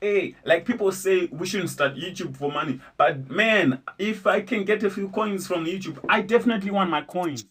Hey, like people say we shouldn't start YouTube for money, but man, if I can get a few coins from YouTube, I definitely want my coins.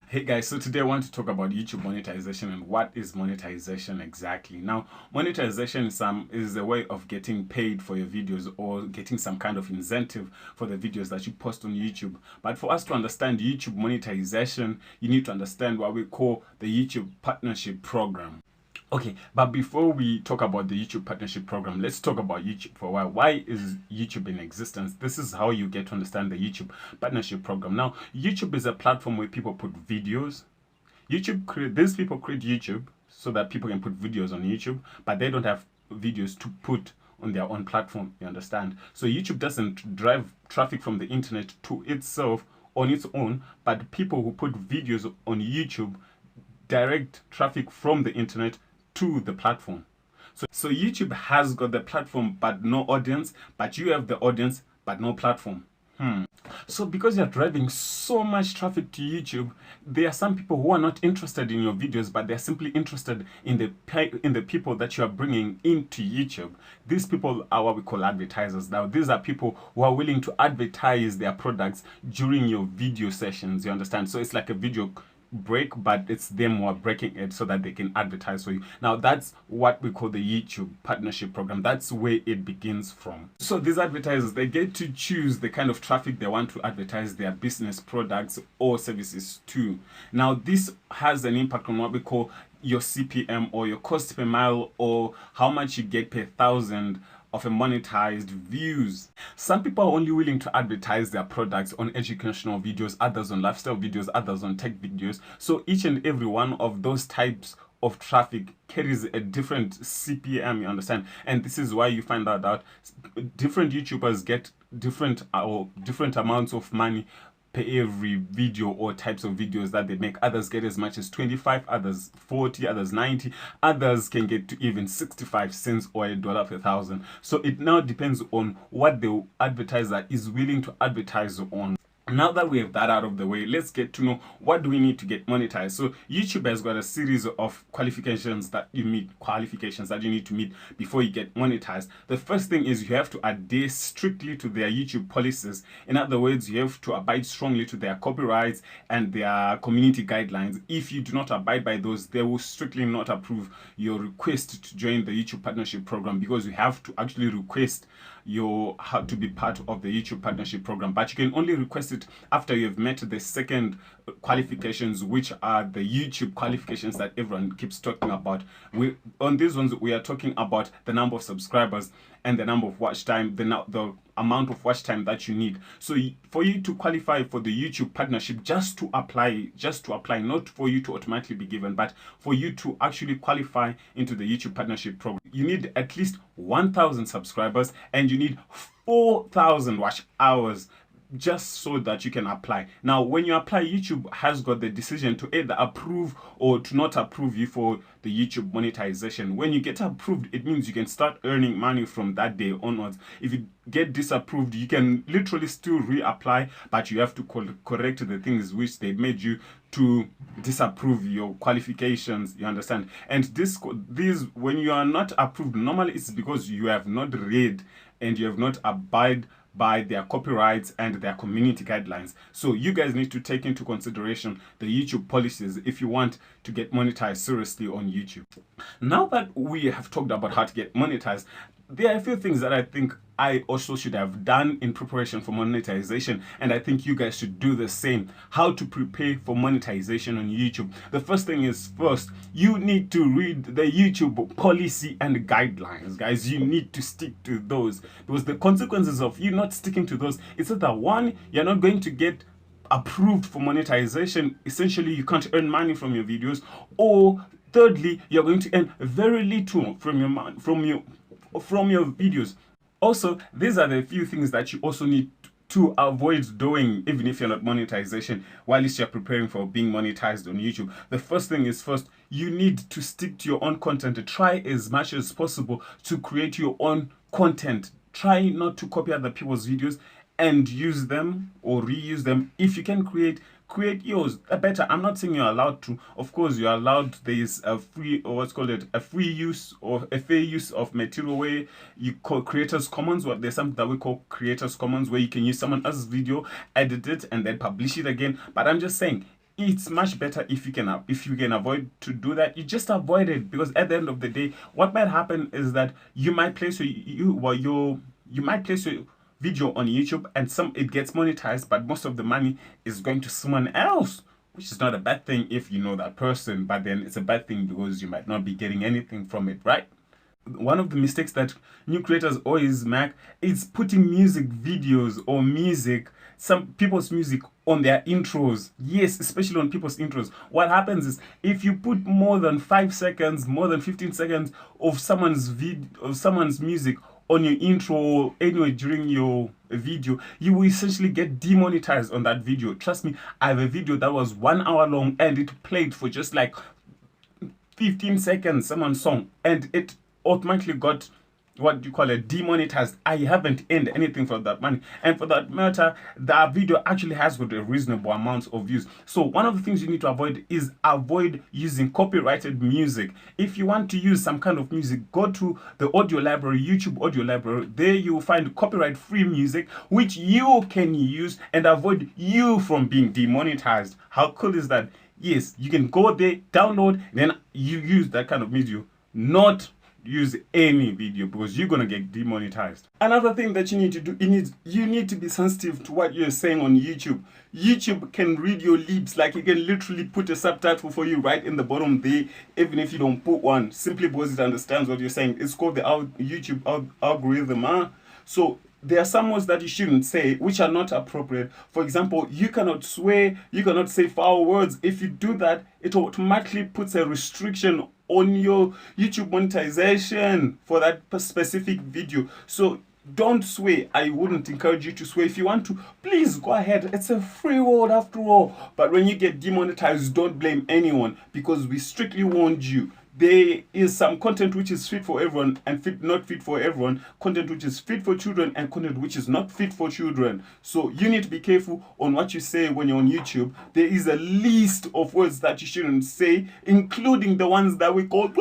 Hey guys, so today I want to talk about YouTube monetization and what is monetization exactly. Now, monetization is a way of getting paid for your videos or getting some kind of incentive for the videos that you post on YouTube. But for us to understand YouTube monetization, you need to understand what we call the YouTube Partnership Program. Okay, but before we talk about the YouTube Partnership Program, let's talk about YouTube for a while. Why is YouTube in existence? This is how you get to understand the YouTube Partnership Program. Now, YouTube is a platform where people put videos. These people create YouTube so that people can put videos on YouTube, but they don't have videos to put on their own platform, you understand? So YouTube doesn't drive traffic from the internet to itself on its own, but people who put videos on YouTube direct traffic from the internet to the platform. So YouTube has got the platform but no audience, but you have the audience but no platform. So because you're driving so much traffic to YouTube, there are some people who are not interested in your videos, but they're simply interested in the people that you are bringing into YouTube. These people are what we call advertisers. Now, these are people who are willing to advertise their products during your video sessions, you understand? So it's like a video break, but it's them who are breaking it so that they can advertise for you. Now that's what we call the YouTube Partnership Program. That's where it begins from. So these advertisers, they get to choose the kind of traffic they want to advertise their business products or services to. Now this has an impact on what we call your CPM, or your cost per mile, or how much you get per thousand of a monetized views. Some people are only willing to advertise their products on educational videos, others on lifestyle videos, others on tech videos. So each and every one of those types of traffic carries a different CPM, you understand? And this is why you find out that different YouTubers get different amounts of money per every video or types of videos that they make. Others get as much as 25, others 40, others 90, others can get to even 65 cents or $1 per thousand. So it now depends on what the advertiser is willing to advertise on. Now that we have that out of the way, let's get to know what do we need to get monetized. So YouTube has got a series of qualifications that you need to meet before you get monetized. The first thing is you have to adhere strictly to their YouTube policies. In other words, you have to abide strongly to their copyrights and their community guidelines. If you do not abide by those, they will strictly not approve your request to join the YouTube Partnership Program, because you have to actually request to be part of the YouTube Partnership Program. But you can only request it after you've met the second qualifications, which are the YouTube qualifications that everyone keeps talking about. On these ones, we are talking about the number of subscribers and the number of watch time, the amount of watch time that you need. So for you to qualify for the YouTube Partnership, just to apply, not for you to automatically be given, but for you to actually qualify into the YouTube Partnership Program, you need at least 1,000 subscribers and you need 4,000 watch hours, just so that you can apply. Now, when you apply, YouTube has got the decision to either approve or to not approve you for the YouTube monetization. When you get approved, it means you can start earning money from that day onwards. If you get disapproved, you can literally still reapply, but you have to correct the things which they made you to disapprove your qualifications, you understand? And these when you are not approved, normally it's because you have not read and you have not abide by their copyrights and their community guidelines. So you guys need to take into consideration the YouTube policies if you want to get monetized seriously on YouTube. Now that we have talked about how to get monetized, there are a few things that I think I also should have done in preparation for monetization, and I think you guys should do the same. How to prepare for monetization on YouTube. The first thing is, first, you need to read the YouTube policy and guidelines, guys. You need to stick to those, because the consequences of you not sticking to those is that, one, you're not going to get approved for monetization. Essentially, you can't earn money from your videos, or thirdly, you're going to earn very little from your videos. Also, these are the few things that you also need to avoid doing, even if you're not monetization, while you're preparing for being monetized on YouTube. The first thing is, first, you need to stick to your own content. Try as much as possible to create your own content. Try not to copy other people's videos and use them or reuse them. If you can create yours better. I'm not saying you're allowed to. Of course you're allowed. There is a free, or what's called it, a free use or a fair use of material, where you call creators commons. What there's something that we call creators commons, where you can use someone else's video, edit it, and then publish it again. But I'm just saying, it's much better if you can avoid to do that. You just avoid it, because at the end of the day, what might happen is that you might place you might place your video on YouTube and it gets monetized, but most of the money is going to someone else, which is not a bad thing if you know that person, but then it's a bad thing because you might not be getting anything from it, right? One of the mistakes that new creators always make is putting music videos or some people's music on their intros. Yes, especially on people's intros. What happens is, if you put more than 5 seconds, more than 15 seconds of someone's music on your intro or anyway during your video, you will essentially get demonetized on that video. Trust me, I have a video that was 1 hour long and it played for just like 15 seconds, someone's song, and it automatically got, what do you call it, demonetized. I haven't earned anything for that money, and for that matter, that video actually has got a reasonable amount of views. So one of the things you need to avoid is avoid using copyrighted music. If you want to use some kind of music, go to the audio library, YouTube audio library. There you will find copyright free music which you can use and avoid you from being demonetized. How cool is that? Yes, you can go there, download, then you use that kind of video, not use any video, because you're gonna get demonetized. Another thing that you need to do, you need to be sensitive to what you're saying on YouTube. YouTube can read your lips. Like, it can literally put a subtitle for you right in the bottom there, even if you don't put one, simply because it understands what you're saying. It's called the YouTube algorithm. So there are some words that you shouldn't say, which are not appropriate. For example, you cannot swear, you cannot say foul words. If you do that, it automatically puts a restriction on your YouTube monetization for that specific video. So don't swear. I wouldn't encourage you to swear. If you want to, please go ahead. It's a free world after all. But when you get demonetized, don't blame anyone, because we strictly warned you. There is some content which is fit for everyone and not fit for everyone, content which is fit for children and content which is not fit for children. So you need to be careful on what you say when you're on YouTube. There is a list of words that you shouldn't say, including the ones that we call,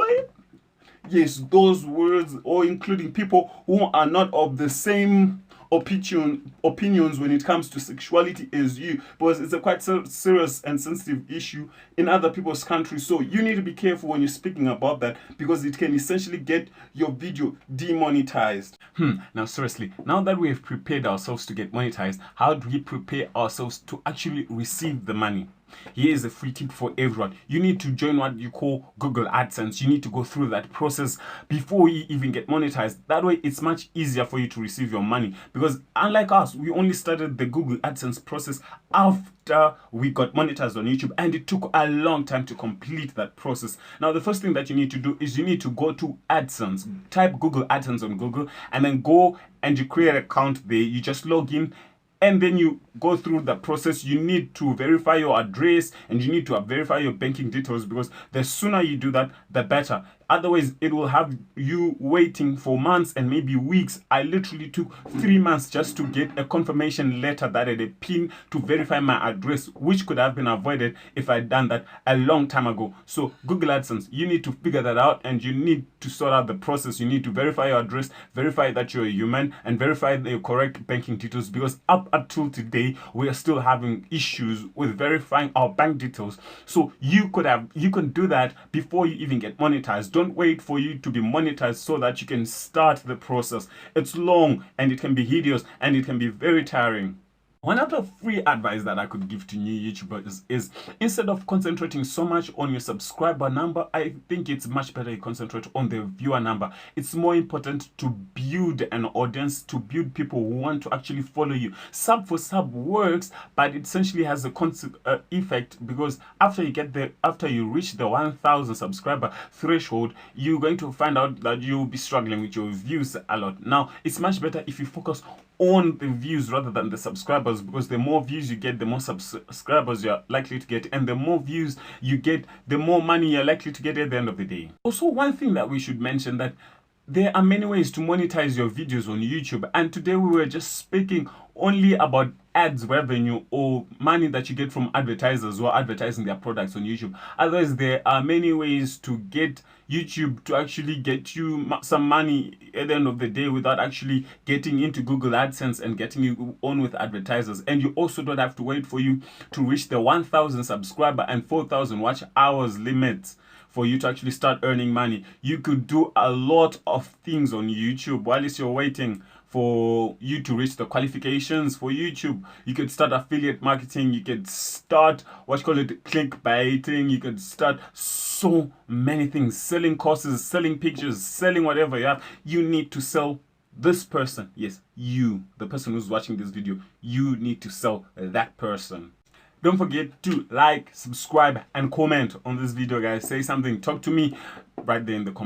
yes, those words, or including people who are not of the same opinions when it comes to sexuality as you, because it's a quite serious and sensitive issue in other people's countries. So you need to be careful when you're speaking about that, because it can essentially get your video demonetized. Now seriously, now that we have prepared ourselves to get monetized, how do we prepare ourselves to actually receive the money? Here is a free tip for everyone. You need to join what you call Google AdSense. You need to go through that process before you even get monetized. That way it's much easier for you to receive your money, because unlike us, we only started the Google AdSense process after we got monetized on YouTube, and it took a long time to complete that process. Now the first thing that you need to do is you need to go to AdSense, type Google AdSense on Google, and then go and you create an account there. You just log in, and then you go through the process. You need to verify your address and you need to verify your banking details, because the sooner you do that, the better. Otherwise, it will have you waiting for months and maybe weeks. I literally took 3 months just to get a confirmation letter that had a PIN to verify my address, which could have been avoided if I'd done that a long time ago. So Google AdSense, you need to figure that out, and you need to sort out the process. You need to verify your address, verify that you're a human, and verify the correct banking details, because up until today, we are still having issues with verifying our bank details. So you can do that before you even get monetized. Don't wait for you to be monetized so that you can start the process. It's long and it can be hideous and it can be very tiring. One other free advice that I could give to new YouTubers is instead of concentrating so much on your subscriber number, I think it's much better you concentrate on the viewer number. It's more important to build an audience, to build people who want to actually follow you. Sub for sub works, but it essentially has a effect, because after you reach the 1,000 subscriber threshold, you're going to find out that you'll be struggling with your views a lot. Now, it's much better if you focus own the views rather than the subscribers, because the more views you get, the more subscribers you're likely to get, and the more views you get, the more money you're likely to get at the end of the day. Also, one thing that we should mention, that there are many ways to monetize your videos on YouTube, and today we were just speaking only about ads revenue, or money that you get from advertisers who are advertising their products on YouTube. Otherwise, there are many ways to get YouTube to actually get you some money at the end of the day without actually getting into Google AdSense and getting you on with advertisers. And you also don't have to wait for you to reach the 1,000 subscriber and 4,000 watch hours limits for you to actually start earning money. You could do a lot of things on YouTube while you're waiting for you to reach the qualifications for YouTube. You could start affiliate marketing, you could start clickbaiting, you could start so many things, selling courses, selling pictures, selling whatever you have. You need to sell this person. Yes, you, the person who's watching this video, you need to sell that person. Don't forget to like, subscribe, and comment on this video, guys. Say something, talk to me right there in the comments.